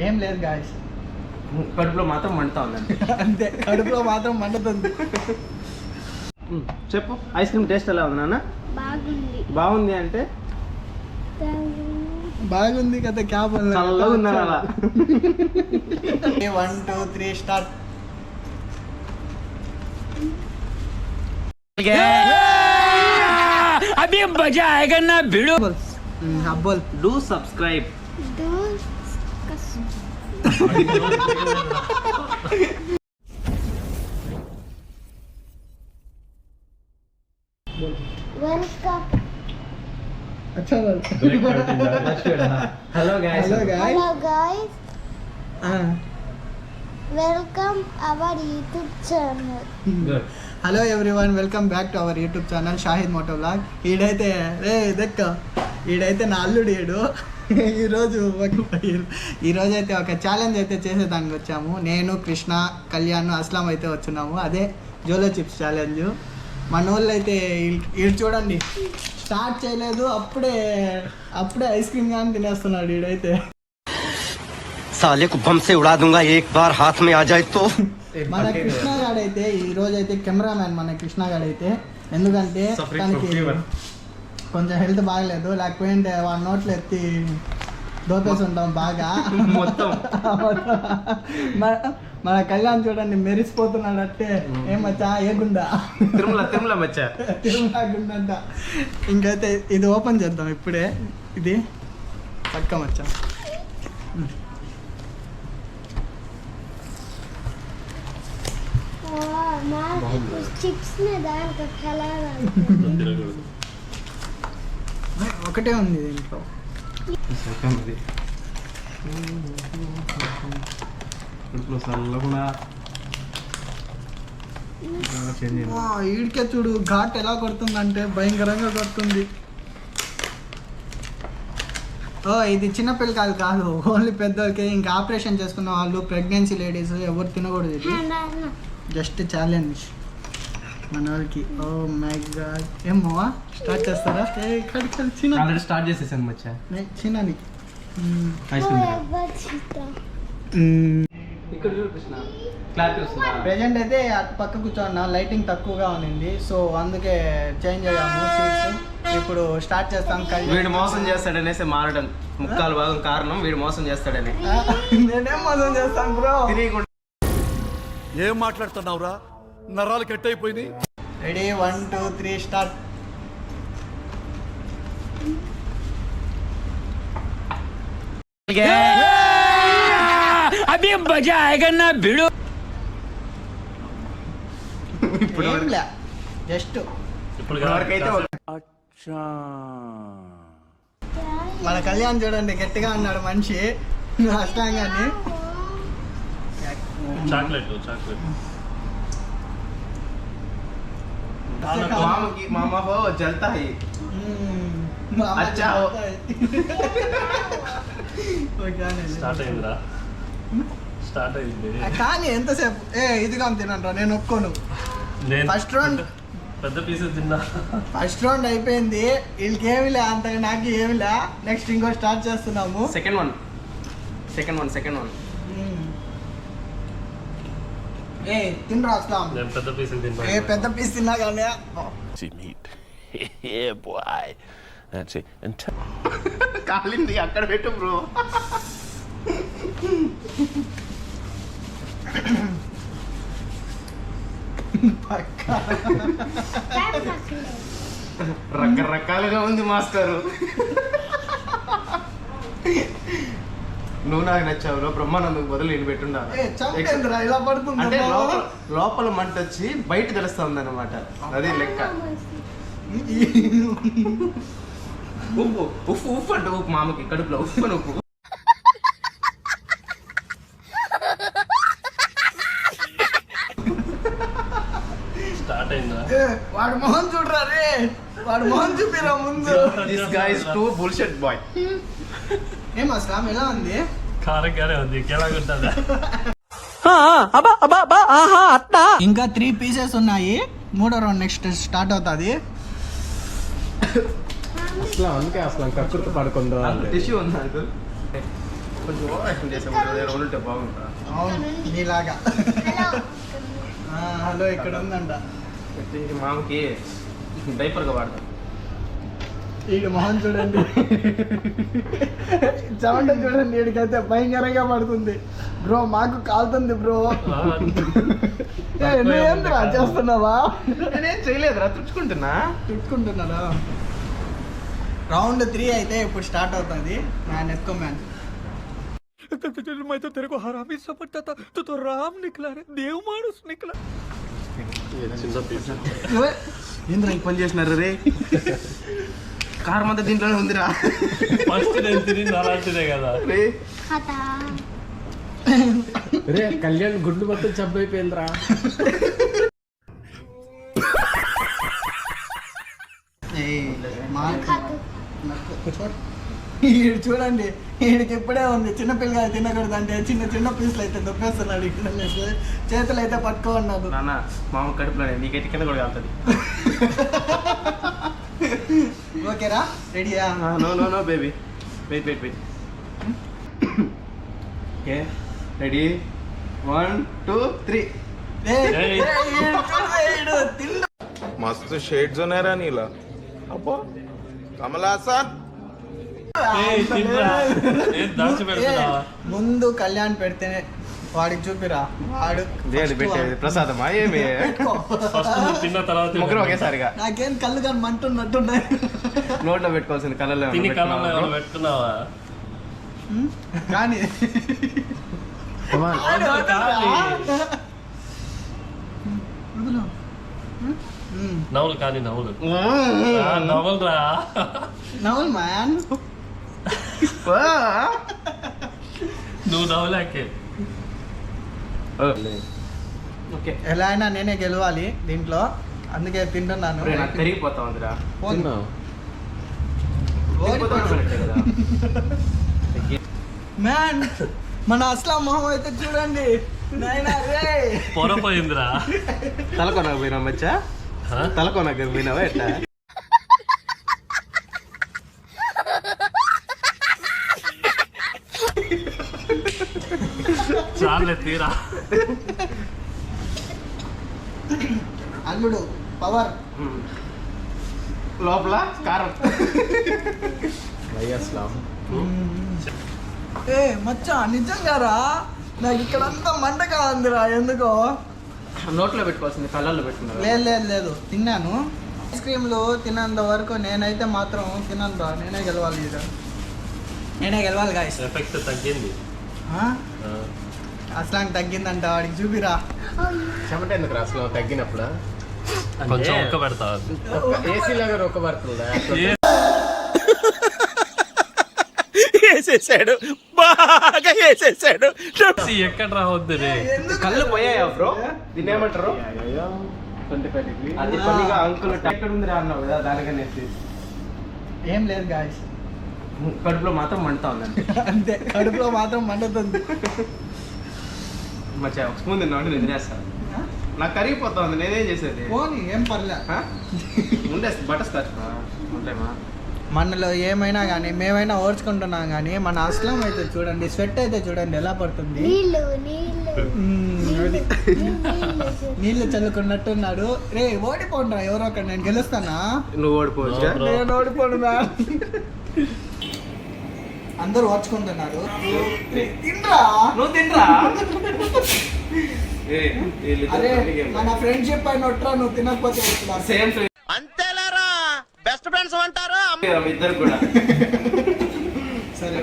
ఏం లేదు గాయస్, కడుపులో మాత్రం మండుతా ఉందండి. అంతే, కడుపులో మాత్రం మండుతుంది. చెప్పు, ఐస్ క్రీమ్ టేస్ట్ ఎలా ఉంది నాన్న? బాగుంది అంటే బాగుంది కదా, క్యాబ్ చల్లగా ఉందా అలా? 1 2 3 స్టార్ట్. अभी मजा आएगा ना भिड़ो. అబ్బోల్ డూ సబ్స్క్రైబ్. अच्छा hello guys. Hello guys, Hello guys, welcome our YouTube channel. Good. Hello everyone, welcome back to our YouTube channel Shahid moto vlog. ఈడైతే ఈడైతే నా అల్లుడు ఈడు. ఈరోజు అయితే ఒక ఛాలెంజ్ అయితే చేసేదానికి వచ్చాము. నేను, కృష్ణ, కళ్యాణ్, అస్లాం అయితే వచ్చున్నాము. అదే జోలో చిప్స్ ఛాలెంజ్. మన వాళ్ళు అయితే ఈడు చూడండి, స్టార్ట్ చేయలేదు, అప్పుడే ఐస్ క్రీమ్ కానీ తినేస్తున్నాడు ఈడైతే. साले को बम से उड़ा दूंगा एक बार हाथ में आ जाए तो. మన కృష్ణ గాడైతే ఈరోజు అయితే కెమెరామ్యాన్ మన కృష్ణ గాడైతే, ఎందుకంటే తనకి కొంచెం హెల్త్ బాగలేదు, లేకపోతే వాడి నోట్లో ఎత్తి దోపేసి ఉంటాం బాగా మొత్తం. మన కళ్యాణ్ చూడండి మెరిసిపోతున్నాడు అంటే. ఏమచ్చా ఏగుండా తిరుమల మచ్చా. తిరుమల గుండంట. ఇంకైతే ఇది ఓపెన్ చేద్దాం ఇప్పుడే. ఇది పక్క మచ్చా. उस चिप्स में डाल कर खिला ఒకటే ఉంది దీంట్లో. ఈడికే చూడు ఘాట్ ఎలా కొడుతుందంటే భయంకరంగా కొడుతుంది. ఇది చిన్నపిల్ల కాదు, ఓన్లీ పెద్దోళ్ళకి. ఇంకా ఆపరేషన్ చేసుకున్న వాళ్ళు, ప్రెగ్నెన్సీ లేడీస్ ఎవరు తినకూడదు. ఇది జస్ట్ ఛాలెంజ్ మన వాళ్ళకి. Oh my god. ఏమోవా స్టార్ట్ చేస్తారా? ఆల్రెడీ స్టార్ట్ చేసేసాను మచ్చా. చిన్నని ఐస్ క్రీమ్ ఇక్కడ చూడు కృష్ణ, క్లారిటీ వస్తుందా? ప్రెజెంట్ అయితే అటు పక్క కూర్చోన్నా, లైటింగ్ తక్కువగా ఉంది, సో అందుకే చేంజ్ అయ్యాము సీట్స్. ఇప్పుడు స్టార్ట్ చేస్తాం. వీడు మోసం చేస్తాడనేసి మారడం ముక్కాలు భాగం కారణం, వీడు మోసం చేస్తాడని. నేనేం మోసం చేస్తాను బ్రో? తిరిగి ఏం మాట్లాడుతున్నావురా, నరాలు కట్ అయిపోయింది. Ready 1 2 3 start. अभी मजा आएगा ना भिड़ो. జస్ట్ వరకైతే మన కళ్యాణ్ చూడండి గట్టిగా ఉన్నాడు మనిషి. అష్టాంగాన్ని మామ హో జల్తా హై. అచ్చా స్టార్ట్ అయింది కానీ ఎంతసేపు ఇదిగా తినంటా, నేను ఒప్పుకోను. ఫస్ట్ రౌండ్ పెద్ద పీసెస్ తిన్నా. ఫస్ట్ రౌండ్ అయిపోయింది, వీళ్ళకి ఏమిలే అంత, నాకు ఏమిలే. నెక్స్ట్ ఇంకో స్టార్ట్ చేస్తున్నాము. Second one. తినరా అస్లాం? నేను పెద్ద పీసెస్ తిన్నా. పెద్ద పీస్ తిన్నా కానీ కాలింది అక్కడ పెట్టు బ్రో. రకరకాలుగా ఉంది మాస్టరు. నువ్వు నాకు నచ్చావు, బ్రహ్మానందకు బదులు నేను పెట్టుండాలి. ఇలా పడుతుంది అంటే లోపల మంట వచ్చి బయట తెలుస్తుంది అనమాట, అదే లెక్క. ఉప్పు ఉప్పు ఉప్పు అంటే ఉప్పు మామకి కడుపులో ఉప్పు ఉప్పు. స్టార్ట్ అయిందా? వాడు మొహం చూడరా రే, వాడు మొహం చూపిరా ముందు. This guy is too bullshit boy. ఏం అస్లాం ఎలా ఉంది? కారంగానే ఉంది, ఎలాగుంటుందా? ఇంకా 3 పీసెస్ ఉన్నాయి. మూడో రౌండ్ నెక్స్ట్ స్టార్ట్ అవుతుంది. అసలు అందుకే అసలు కక్కుర్తి పడుకుందా టిష్యూ ఉంది నాకు. కొంచెం ఓవర్ యాక్షన్ చేసాము ఎవరు ఉంటే బాగుంటా. అవును నీలాగా. హలో ఇక్కడ ఉందంట. మామకి డైపర్గా వాడతాం. ఈడు మొహం చూడండి, చెమట చూడండి, ఈడికైతే భయంకరంగా పడుతుంది. బ్రో మాకు కాలుతుంది బ్రో. నువ్వేంద్రా చేస్తున్నావా? నేనేం చేయలేదురా, తుట్టుకుంటున్నారా? రౌండ్ 3 అయితే ఇప్పుడు స్టార్ట్ అవుతుంది. మ్యాన్ ఎత్తుకో మ్యాన్. मैं तो तेरे को हरामी समझता था तू तो राम निकला रे देव मानुस निकला ఏంద్రా ఇంక పని చేసినారు రే? కారం అంతా దీంట్లోనే ఉందిరా. ఫస్ట్ నేను తిరిగి అలాంటిదే కదా. రే ఖతా. రే కళ్యాణ్ గుడ్లు మొత్తం చంపైపోయిందిరా. ఈడు చూడండి, ఈడికి ఇప్పుడే ఉంది. చిన్నపిల్లగా తినకూడదు అంటే చిన్న చిన్న పీసులు అయితే దొప్పేస్తున్నాడు. ఇక్కడ చేతులు అయితే పట్టుకోన్నాడు. నాన్న మామ కడుపులోనే నీకైతే కింద కూడా కాలుతుంది. ఓకేరా, రెడీయా? No no no baby, wait wait wait. Okay ready, 1 2 3. मस्त शेड्स होणार आहे नीला अप्पा कमला असा దాచి పెడుతున్నావా? ముందు కళ్యాణ్ పెడితేనే వాడికి చూపిరా. వాడు దేని పెట్టేది ప్రసాదమా ఏమి? ఫస్ట్ నువ్వు తిన్న తర్వాత ముగ్గురు ఒకేసారిగా. నాకేం కళ్ళు కానీ మంటున్నట్టున్నాయి. నోట్లో పెట్టుకోవాల్సింది కళ్ళలో తిని కళ్ళలో ఏమైనా పెట్టుకున్నావా? కానీ నవ్వులు కానీ నవ్వులు నవ్వులు రా. నవ్వులు మ్యాన్. నువ్వు నవ్వులేకే. ఓకే ఎలా అయినా నేనే గెలవాలి దీంట్లో, అందుకే తింటున్నాను. నాకు తిరిగిపోతా ఉందిరా. మ్యాన్ మన అస్లాం మొహం అయితే చూడండి. నాయనా రే పొరపోయిందిరా. తలకొనకు పోయినా మచ్చా, తలకొనకు పోయినావా ఎట్లా? చాలే తీరా. అల్లుడు పవర్ లోపల కారం. ఏ మచ్చా నిజంగా రా, నాకు ఇక్కడ అంతా మంటగా ఉందిరా. ఎందుకో నోట్లో పెట్టుకోవాల్సింది కళ్ళల్లో పెట్టుకున్నారు. లేదు లేదు లేదు, తిన్నాను. ఐస్ క్రీమ్లు తిన్నంత వరకు నేనైతే మాత్రం తిన్నాను రా. నేనే గెలవాలి ఇది, నేనే గెలవాలి గాయస్. ఎఫెక్ట్ తగ్గింది. అస్లాంగ్ తగ్గిందంట, వాడికి చూపిరా. చెమట ఎందుకు రా అసలు తగ్గినప్పుడు? కొంచెం ఒక్క పెడతా. ఏసీ లాగా ఒక్క పడుతుందా? వేసేసాడు, బాగా వేసేసాడు. ఎక్కడ రావద్దు రే. కళ్ళు పోయాయా బ్రో? దీన్ని ఏమంటారు? అది పనిగా అంకుల్ ఎక్కడ ఉంది రా అన్నావు కదా, దానికనే ఏం లేదు గాయస్, కడుపులో మాత్రం మండుతా ఉందండి. అంతే, కడుపులో మాత్రం మండుతుంది. మచ్చా ఒక స్పూన్ తిన్నామంటే నేను తినేస్తాను. నాకు కరిగిపోతా ఉంది, నేనేం చేసేది? పోనీ ఏం పర్లే. ఉండే బటర్ స్కాచ్ ఉంటాయమా? మనలో ఏమైనా కానీ మేమైనా ఓర్చుకుంటున్నాం కానీ మన అస్లాం అయితే చూడండి, స్వెట్ అయితే చూడండి ఎలా పడుతుంది. నీళ్ళు నీళ్ళు అది నీళ్ళు నీళ్ళు చల్లుకున్నట్టున్నాడు. రే ఓడిపోండ్రా ఎవరో ఒకటి, నేను గెలుస్తానా? నువ్వు ఓడిపోవచ్చు. నేను ఓడిపోను మ్యామ్. అందరూ ఓర్చుకుంటున్నారు. తినరా, నువ్వు తినరా? అరే మన ఫ్రెండ్షిప్ అయిన ఒట్రా, నువ్వు తినకపోతే సేమ్ అంతేలేరా బెస్ట్ ఫ్రెండ్స్ అంటారా ఇద్దరు కూడా. సరే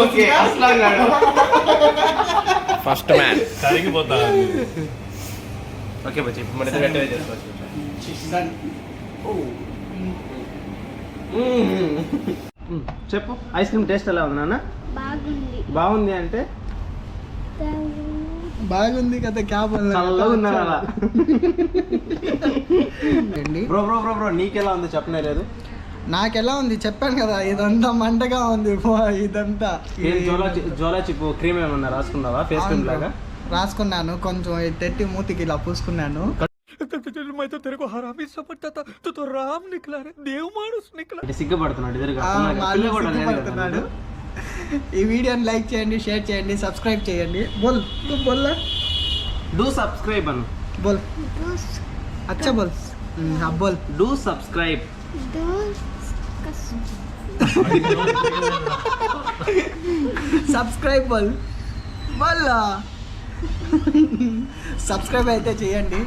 ఓకే అస్లాం గాడు ఫస్ట్ మ్యాన్ కరిగిపోతా. ఓకే బచ్చి ఇప్పుడు మన ఇద్దరు గట్టిగా చేసుకోవచ్చు. చెప్పు, ఐస్ క్రీమ్ టేస్ట్ ఎలా ఉంది నాన్న? బాగుంది. బాగుంది అంటే బాగుంది కదా, క్యాబ్ చల్లగా ఉందని అలా. బ్రో బ్రో బ్రో బ్రో నీకెలా ఉంది చెప్పనే లేదు. నాకెలా ఉంది చెప్పాను కదా, ఇదంతా మంటగా ఉంది. ఇదంతా ఏం జోలా చిప్పు క్రీమ్ ఏమన్నా రాసుకున్నావా ఫేస్ క్రీమ్ లాగా? రాసుకున్నాను, కొంచెం తెట్టి మూతికి ఇలా పూసుకున్నాను. मैं तो तेरे को हरामी समझता था तू तो राम निकला रे देव मानुस निकला అంటే సిగ్గుపడుతున్నాడు ఎదురుగా ఆ, పిల్ల మా పిల్ల అల్లుడు కూడా లేదు కదా. సిగ్గుపడుతున్నాడు. ఈ వీడియోని లైక్ చేయండి, షేర్ చేయండి, సబ్స్క్రైబ్ చేయండి. బోల్ తూ బోల్లా డూ సబ్స్క్రైబ్ అను. బోల్ दूस అచ్చా బోల్. हाँ बोल. Do subscribe. సబ్స్క్రైబ్ బోల్ బోల్. సబ్స్క్రైబ్ అయితే చేయండి.